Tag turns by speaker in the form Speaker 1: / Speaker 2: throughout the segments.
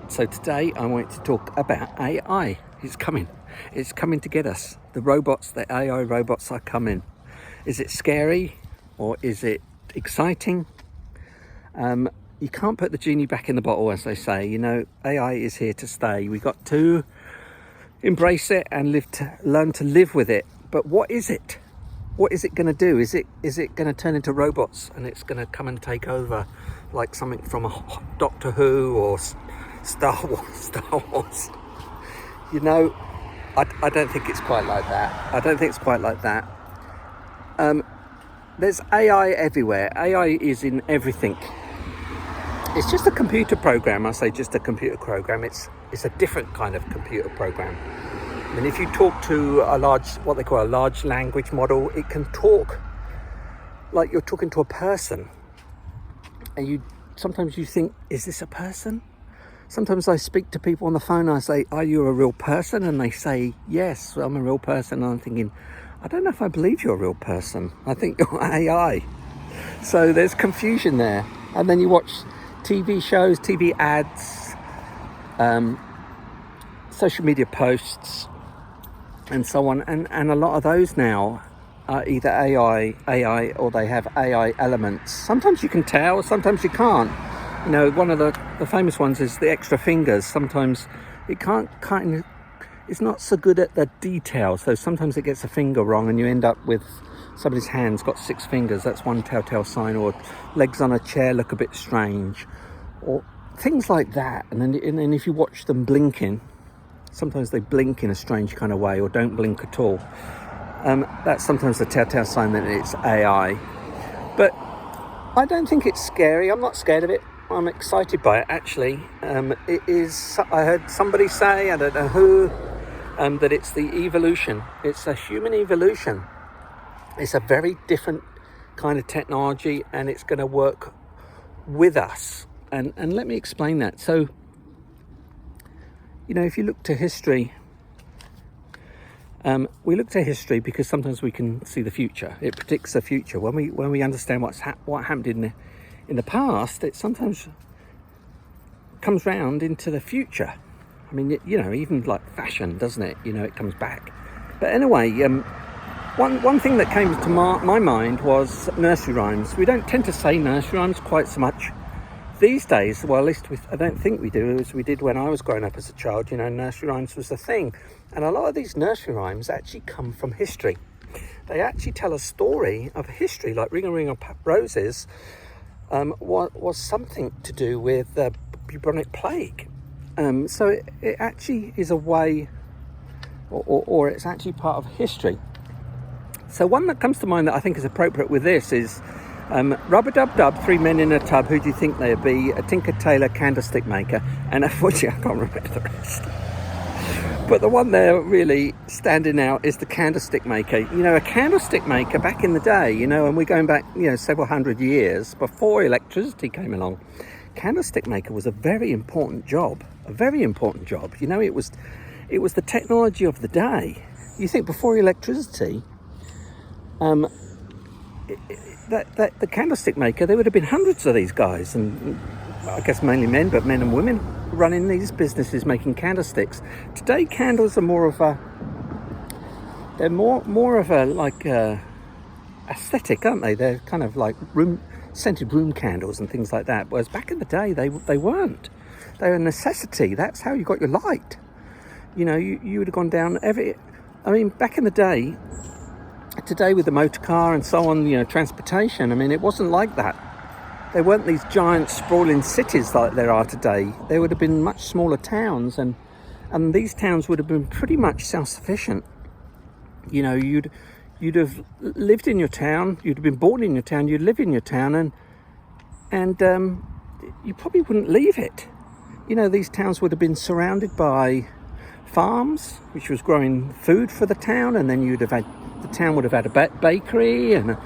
Speaker 1: So today I want to talk about AI. It's coming to get us. The robots, the AI robots are coming. Is it scary or is it exciting? You can't put the genie back in the bottle, as they say. You know, AI is here to stay. We got to embrace it and learn to live with it. But what is it? What is it going to do? Is it going to turn into robots and it's going to come and take over, like something from a Doctor Who or Star Wars? You know, I don't think it's quite like that. There's AI everywhere. AI is in everything. It's just a computer program. I say just a computer program. It's a different kind of computer program. I mean, if you talk to what they call a large language model, it can talk like you're talking to a person. And sometimes you think, is this a person? Sometimes I speak to people on the phone and I say, are you a real person? And they say, yes, I'm a real person. And I'm thinking, I don't know if I believe you're a real person. I think you're AI. So there's confusion there. And then you watch TV shows, TV ads, social media posts, and so on. And a lot of those now are either AI, or they have AI elements. Sometimes you can tell, sometimes you can't. You know, one of the famous ones is the extra fingers. Sometimes it it's not so good at the detail. So sometimes it gets a finger wrong and you end up with somebody's hand's got 6 fingers. That's one telltale sign. Or legs on a chair look a bit strange, or things like that. And then if you watch them blinking, sometimes they blink in a strange kind of way or don't blink at all. That's sometimes the telltale sign that it's AI. But I don't think it's scary. I'm not scared of it. I'm excited by it, actually. It is. I heard somebody say, I don't know who, that it's the evolution. It's a human evolution. It's a very different kind of technology, and it's going to work with us. And let me explain that. So, you know, if you look to history, we look to history because sometimes we can see the future. It predicts the future. When we understand what happened in the past, it sometimes comes round into the future. I mean, you know, even like fashion, doesn't it? You know, it comes back. But anyway, one thing that came to my mind was nursery rhymes. We don't tend to say nursery rhymes quite so much these days. Well, at least I don't think we do, as we did when I was growing up as a child. You know, nursery rhymes was the thing. And a lot of these nursery rhymes actually come from history. They actually tell a story of history, like Ring a Ring of Roses was something to do with the bubonic plague. So it actually is a way, or it's actually part of history. So one that comes to mind that I think is appropriate with this is Rub-a-dub-dub, 3 men in a tub, who do you think they'd be? A tinker, tailor, candlestick maker. And unfortunately I can't remember the rest. But the one there really standing out is the candlestick maker. You know, a candlestick maker back in the day, you know, and we're going back, you know, several hundred years before electricity came along. Candlestick maker was a very important job. You know, it was the technology of the day. You think before electricity, the candlestick maker, there would have been hundreds of these guys, and I guess mainly men, but men and women running these businesses making candlesticks. Today, candles are more of a like aesthetic, aren't they? They're kind of like scented room candles and things like that. Whereas back in the day, they weren't. They were a necessity. That's how you got your light. You know, you would have gone down back in the day. Today with the motor car and so on, you know, transportation, I mean, it wasn't like that. There weren't these giant sprawling cities like there are today. There would have been much smaller towns, and these towns would have been pretty much self-sufficient. You know, you'd have lived in your town, you'd have been born in your town, you'd live in your town, and you probably wouldn't leave it. You know, these towns would have been surrounded by farms, which was growing food for the town, and then the town would have had a bakery and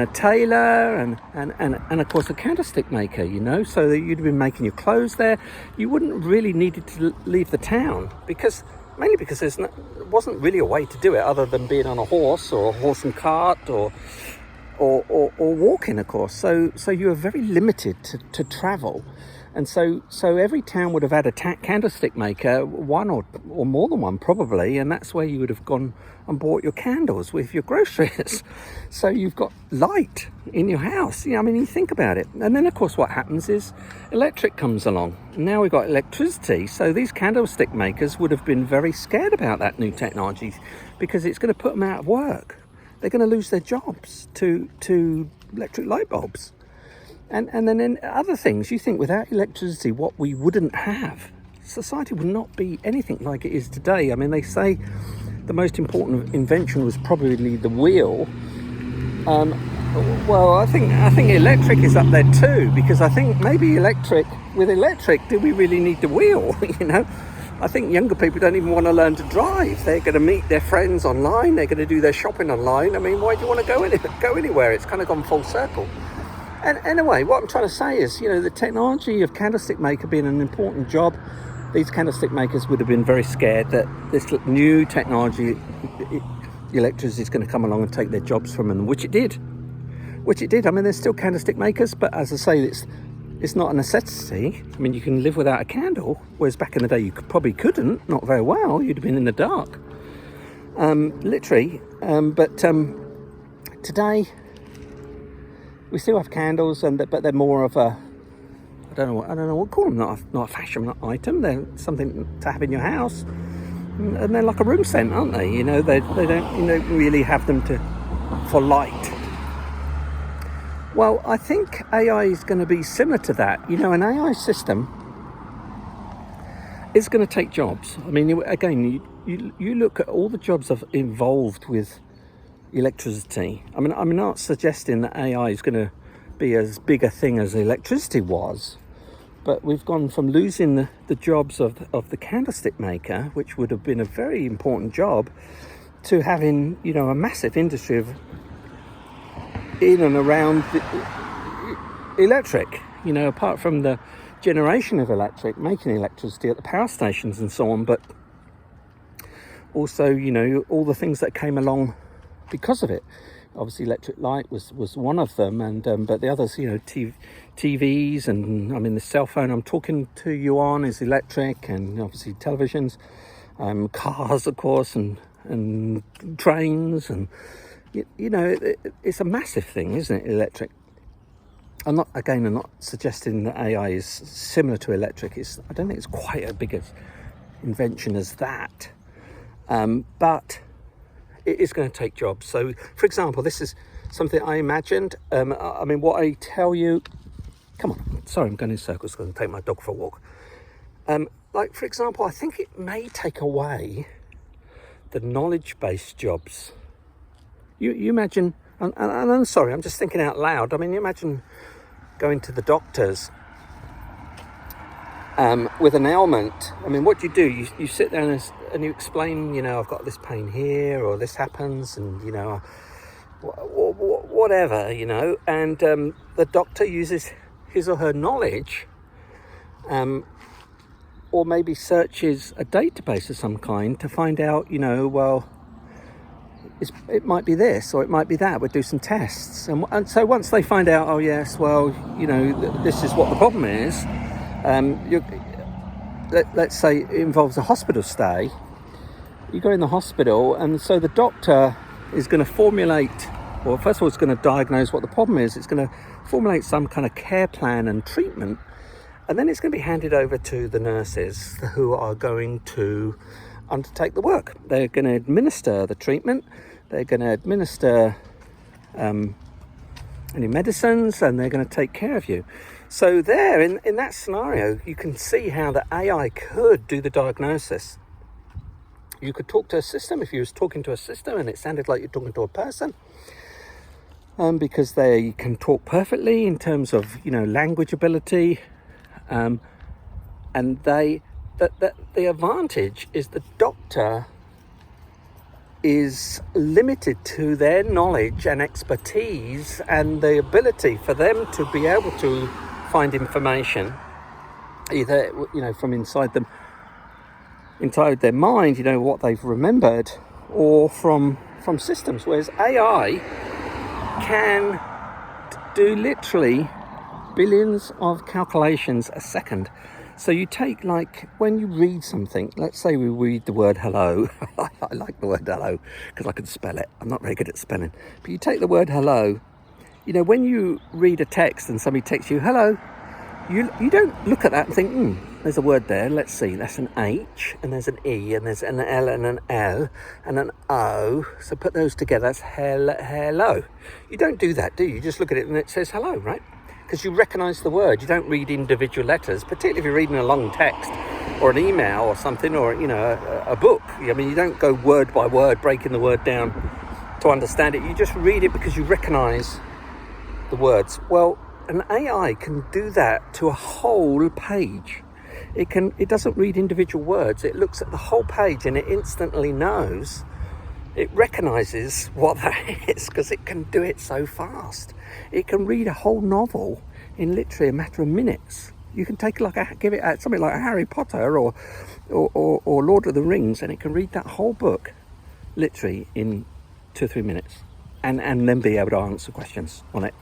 Speaker 1: a tailor and of course a candlestick maker, you know, so that you'd have been making your clothes there. You wouldn't really needed to leave the town mainly because there wasn't really a way to do it other than being on a horse or a horse and cart or walking, of course. So you were very limited to travel. And so every town would have had a candlestick maker, one or more than one probably, and that's where you would have gone and bought your candles with your groceries. So you've got light in your house. I mean, you think about it. And then, of course, what happens is electric comes along. Now we've got electricity. So these candlestick makers would have been very scared about that new technology because it's going to put them out of work. They're going to lose their jobs to electric light bulbs. And then in other things, you think without electricity, what we wouldn't have, society would not be anything like it is today. I mean, they say the most important invention was probably the wheel. Well, I think electric is up there too, because I think maybe with electric, do we really need the wheel? I think younger people don't even want to learn to drive. They're going to meet their friends online. They're going to do their shopping online. I mean, why do you want to go anywhere? It's kind of gone full circle. And anyway, what I'm trying to say is, the technology of candlestick maker being an important job, these candlestick makers would have been very scared that this new technology, electricity, is going to come along and take their jobs from them, which it did. I mean, there's still candlestick makers, but as I say, it's not a necessity. I mean, you can live without a candle, whereas back in the day you probably couldn't, not very well. You'd have been in the dark, literally. But today, we still have candles, but they're more of a, I don't know what to call them. Not a fashion item. They're something to have in your house, and they're like a room scent, aren't they? They don't really have them for light. Well, I think AI is going to be similar to that. An AI system is going to take jobs. I mean, again, you look at all the jobs involved with electricity. I mean, I'm not suggesting that AI is going to be as big a thing as electricity was, but we've gone from losing the jobs of the candlestick maker, which would have been a very important job, to having a massive industry of in and around the electric. Apart from the generation of electric, making electricity at the power stations and so on, but also all the things that came along because of it. Obviously electric light was one of them, and but the others, TVs, and I mean the cell phone I'm talking to you on is electric, and obviously televisions, cars of course, and trains, and it's a massive thing, isn't it, electric? I'm not suggesting that AI is similar to electric. I don't think it's quite as big as invention as that, but it is going to take jobs. So, for example, this is something I imagined. I mean, what I tell you... Come on. Sorry, I'm going in circles because I'm going to take my dog for a walk. Like, for example, I think it may take away the knowledge-based jobs. You imagine... And I'm sorry, I'm just thinking out loud. I mean, you imagine going to the doctors with an ailment. I mean, what do? You sit there and you explain, I've got this pain here, or this happens, and, whatever, and the doctor uses his or her knowledge, or maybe searches a database of some kind to find out, well, it might be this or it might be that. We'll do some tests, and so once they find out, oh yes, well, this is what the problem is. Let's say it involves a hospital stay. You go in the hospital, and so the doctor is going to formulate, well, first of all, it's going to diagnose what the problem is. It's going to formulate some kind of care plan and treatment, and then it's going to be handed over to the nurses who are going to undertake the work. They're going to administer the treatment. They're going to administer any medicines, and they're going to take care of you. So there, in that scenario, you can see how the AI could do the diagnosis. You could talk to a system if you was talking to a system and it sounded like you're talking to a person, because they can talk perfectly in terms of, language ability, and the advantage is the doctor is limited to their knowledge and expertise and the ability for them to be able to find information either from inside their mind, what they've remembered, or from systems, whereas AI can do literally billions of calculations a second. So you take, like, when you read something, let's say we read the word hello. I like the word hello because I can spell it. I'm not very good at spelling. But you take the word hello, you know, when you read a text and somebody texts you hello, you don't look at that and think, there's a word there, let's see, that's an H, and there's an E, and there's an L and an L, and an O, so put those together, that's hello. You don't do that, do you? You just look at it and it says hello, right? Because you recognise the word. You don't read individual letters, particularly if you're reading a long text or an email or something, or, you know, a book. I mean, you don't go word by word, breaking the word down to understand it. You just read it because you recognise the words. Well, an AI can do that to a whole page. It doesn't read individual words. It looks at the whole page and it instantly knows. It recognises what that is because it can do it so fast. It can read a whole novel in literally a matter of minutes. You can take give it something like Harry Potter or Lord of the Rings, and it can read that whole book literally in 2 or 3 minutes, and then be able to answer questions on it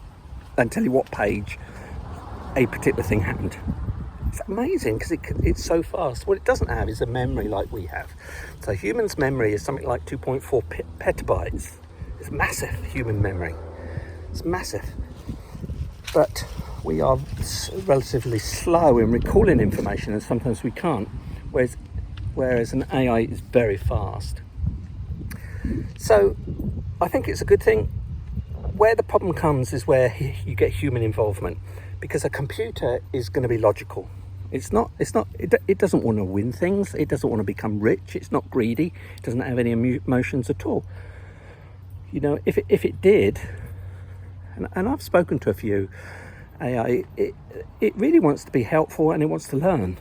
Speaker 1: and tell you what page a particular thing happened. It's amazing because it's so fast. What it doesn't have is a memory like we have. So humans' memory is something like 2.4 petabytes. It's massive, human memory. It's massive. But we are relatively slow in recalling information, and sometimes we can't, whereas an AI is very fast. So I think it's a good thing. Where the problem comes is where you get human involvement, because a computer is going to be logical. It doesn't want to win things. It doesn't want to become rich. It's not greedy. It doesn't have any emotions at all. You know, if it did, and I've spoken to a few AI, it really wants to be helpful and it wants to learn.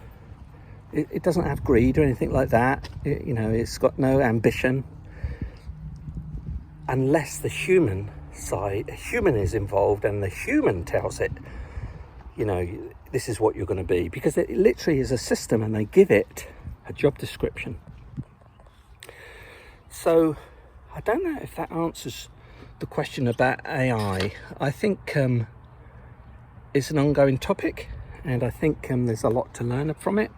Speaker 1: It doesn't have greed or anything like that. It's got no ambition, unless the human is involved and the human tells it, this is what you're going to be, because it literally is a system and they give it a job description. So I don't know if that answers the question about AI. I think it's an ongoing topic, and I think there's a lot to learn from it,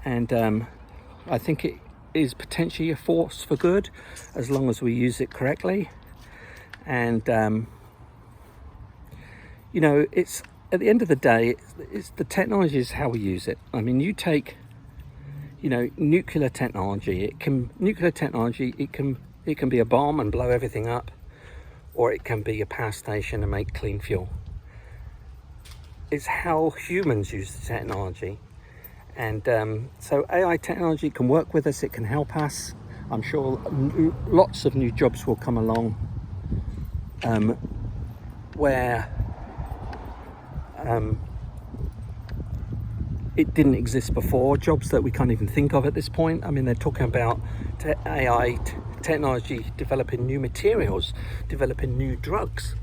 Speaker 1: and I think it is potentially a force for good as long as we use it correctly. And it's, at the end of the day, it's the technology is how we use it. I mean, you take nuclear technology. It can be a bomb and blow everything up, or it can be a power station and make clean fuel. It's how humans use the technology. And so AI technology can work with us, it can help us. I'm sure lots of new jobs will come along where it didn't exist before, jobs that we can't even think of at this point. I mean, they're talking about AI technology developing new materials, developing new drugs,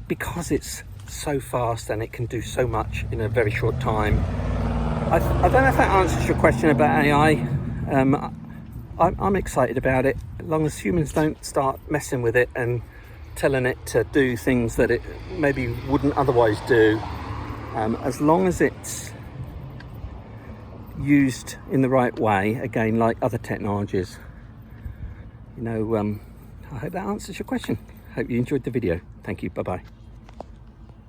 Speaker 1: because it's so fast and it can do so much in a very short time. I don't know if that answers your question about AI. I'm excited about it, as long as humans don't start messing with it and telling it to do things that it maybe wouldn't otherwise do. As long as it's used in the right way, again, like other technologies. I hope that answers your question. Hope you enjoyed the video. Thank you. Bye-bye.